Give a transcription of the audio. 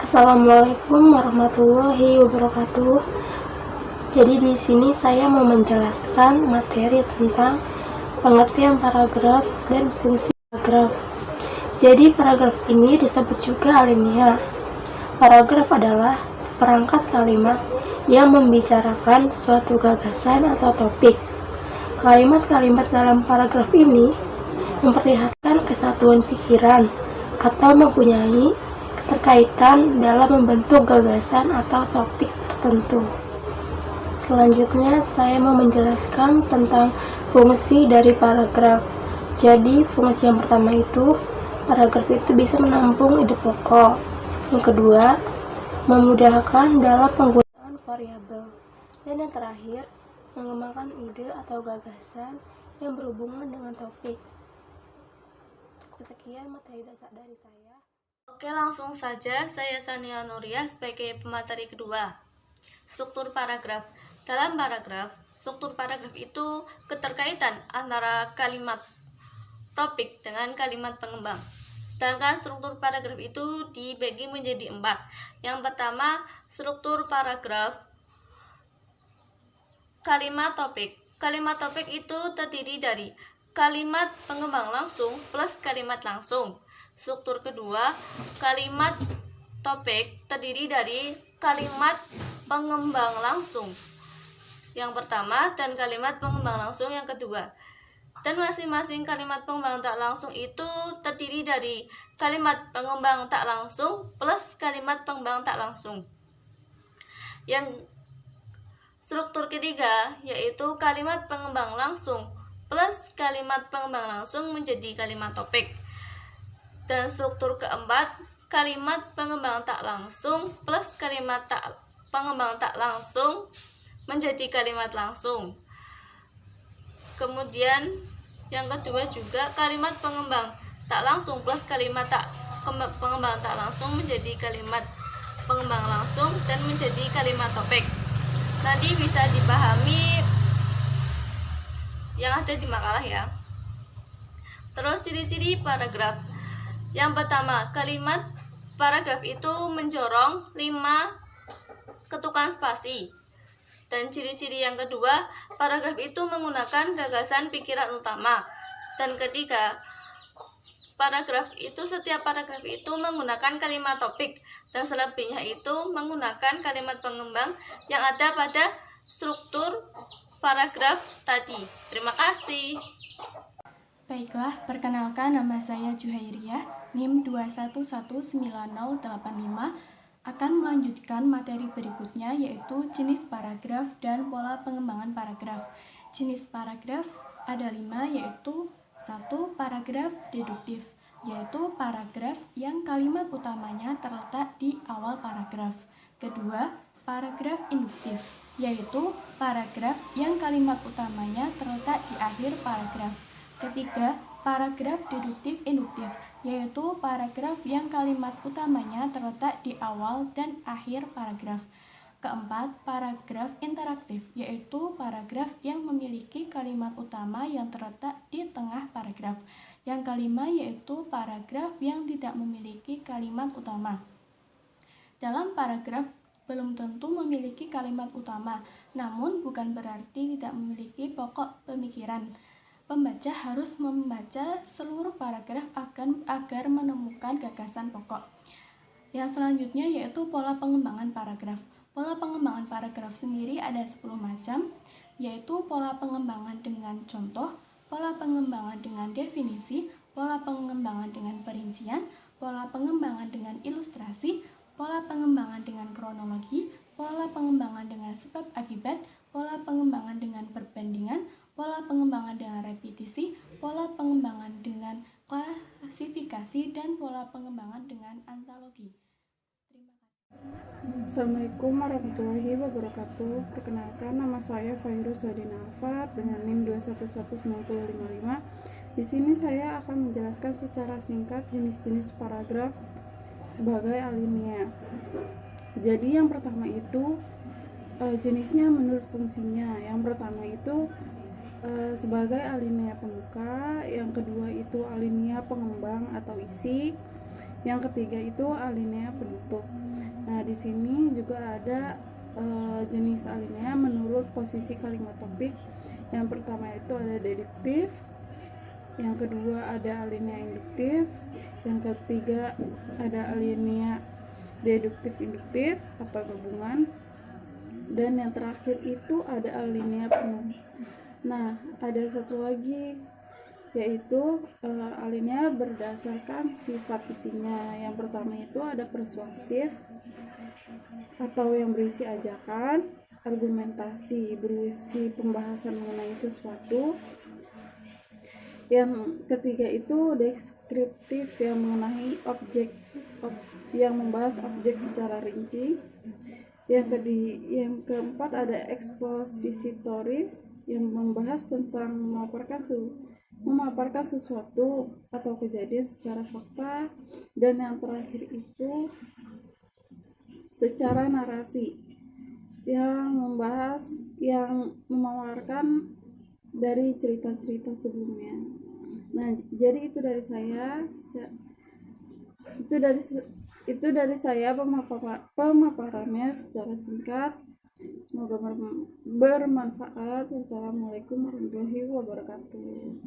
Assalamualaikum warahmatullahi wabarakatuh. Jadi di sini saya mau menjelaskan materi tentang pengertian paragraf dan fungsi paragraf. Jadi paragraf ini disebut juga alinea. Paragraf adalah seperangkat kalimat yang membicarakan suatu gagasan atau topik. Kalimat-kalimat dalam paragraf ini memperlihatkan kesatuan pikiran atau mempunyai keterkaitan dalam membentuk gagasan atau topik tertentu. Selanjutnya saya mau menjelaskan tentang fungsi dari paragraf. Jadi fungsi yang pertama itu, paragraf itu bisa menampung ide pokok. Yang kedua, memudahkan dalam penggunaan variabel. Dan yang terakhir, mengembangkan ide atau gagasan yang berhubungan dengan topik. Sekian materi dasar dari saya. Oke, langsung saja saya Sania Nuriyah sebagai pemateri kedua. Struktur paragraf. Dalam paragraf, struktur paragraf itu keterkaitan antara kalimat topik dengan kalimat pengembang. Sedangkan struktur paragraf itu dibagi menjadi 4. Yang pertama, struktur paragraf kalimat topik. Kalimat topik itu terdiri dari kalimat pengembang langsung plus kalimat langsung. Struktur kedua, kalimat topik terdiri dari kalimat pengembang langsung yang pertama dan kalimat pengembang langsung yang kedua. Dan masing-masing kalimat pengembang tak langsung itu terdiri dari kalimat pengembang tak langsung plus kalimat pengembang tak langsung. Yang struktur ketiga yaitu kalimat pengembang langsung plus kalimat pengembang langsung menjadi kalimat topik. Dan struktur keempat, kalimat pengembang tak langsung plus kalimat pengembang tak langsung menjadi kalimat langsung. Kemudian yang kedua juga kalimat pengembang tak langsung plus kalimat pengembang tak langsung menjadi kalimat pengembang langsung dan menjadi kalimat topik. Nanti bisa dipahami yang ada di makalah ya. Terus ciri-ciri paragraf. Yang pertama, kalimat paragraf itu mencorong 5 ketukan spasi. Dan ciri-ciri yang kedua, paragraf itu menggunakan gagasan pikiran utama. Dan ketiga, setiap paragraf itu menggunakan kalimat topik. Dan selebihnya itu menggunakan kalimat pengembang yang ada pada struktur paragraf tadi. Terima kasih. Baiklah, perkenalkan nama saya Juhairiyah, NIM 2119085, akan melanjutkan materi berikutnya yaitu jenis paragraf dan pola pengembangan paragraf. Jenis paragraf ada 5 yaitu 1. Paragraf deduktif, yaitu paragraf yang kalimat utamanya terletak di awal paragraf. Kedua, paragraf induktif, yaitu paragraf yang kalimat utamanya terletak di akhir paragraf. Ketiga, paragraf deduktif induktif, yaitu paragraf yang kalimat utamanya terletak di awal dan akhir paragraf. Keempat, paragraf interaktif, yaitu paragraf yang memiliki kalimat utama yang terletak di tengah paragraf. Yang kelima yaitu paragraf yang tidak memiliki kalimat utama. Dalam paragraf belum tentu memiliki kalimat utama, namun bukan berarti tidak memiliki pokok pemikiran. Pembaca harus membaca seluruh paragraf agar menemukan gagasan pokok. Yang selanjutnya yaitu pola pengembangan paragraf. Pola pengembangan paragraf sendiri ada 10 macam, yaitu pola pengembangan dengan contoh, pola pengembangan dengan definisi, pola pengembangan dengan perincian, pola pengembangan dengan ilustrasi, pola pengembangan dengan kronologi, pola pengembangan dengan sebab akibat, pola pengembangan dengan perbandingan, pola pengembangan dengan repetisi, pola pengembangan dengan klasifikasi, dan pola pengembangan dengan antologi. Terima kasih. Assalamualaikum warahmatullahi wabarakatuh. Perkenalkan, nama saya Fairuz Wadina Alfat dengan NIM 2119055. Di sini saya akan menjelaskan secara singkat jenis-jenis paragraf sebagai alinea. Jadi yang pertama itu jenisnya menurut fungsinya. Yang pertama itu sebagai alinea pembuka, yang kedua itu alinea pengembang atau isi, Yang ketiga itu alinea penutup. Nah, di sini juga ada jenis alinea menurut posisi kalimat topik. Yang pertama itu ada deduktif, yang kedua ada alinea induktif, yang ketiga ada alinea deduktif-induktif atau gabungan, dan yang terakhir itu ada alinea penuh. Nah, ada satu lagi yaitu alinea berdasarkan sifat isinya. Yang pertama itu ada persuasif atau yang berisi ajakan, argumentasi berisi pembahasan mengenai sesuatu. Yang ketiga itu deskriptif yang mengenai yang membahas objek secara rinci. Yang keempat ada ekspositoris yang membahas tentang memaparkan sesuatu atau kejadian secara fakta. Dan yang terakhir itu secara narasi yang memaparkan dari cerita-cerita sebelumnya. Nah, jadi itu dari saya. Itu dari saya pemaparannya secara singkat. Semoga bermanfaat. Wassalamualaikum warahmatullahi wabarakatuh.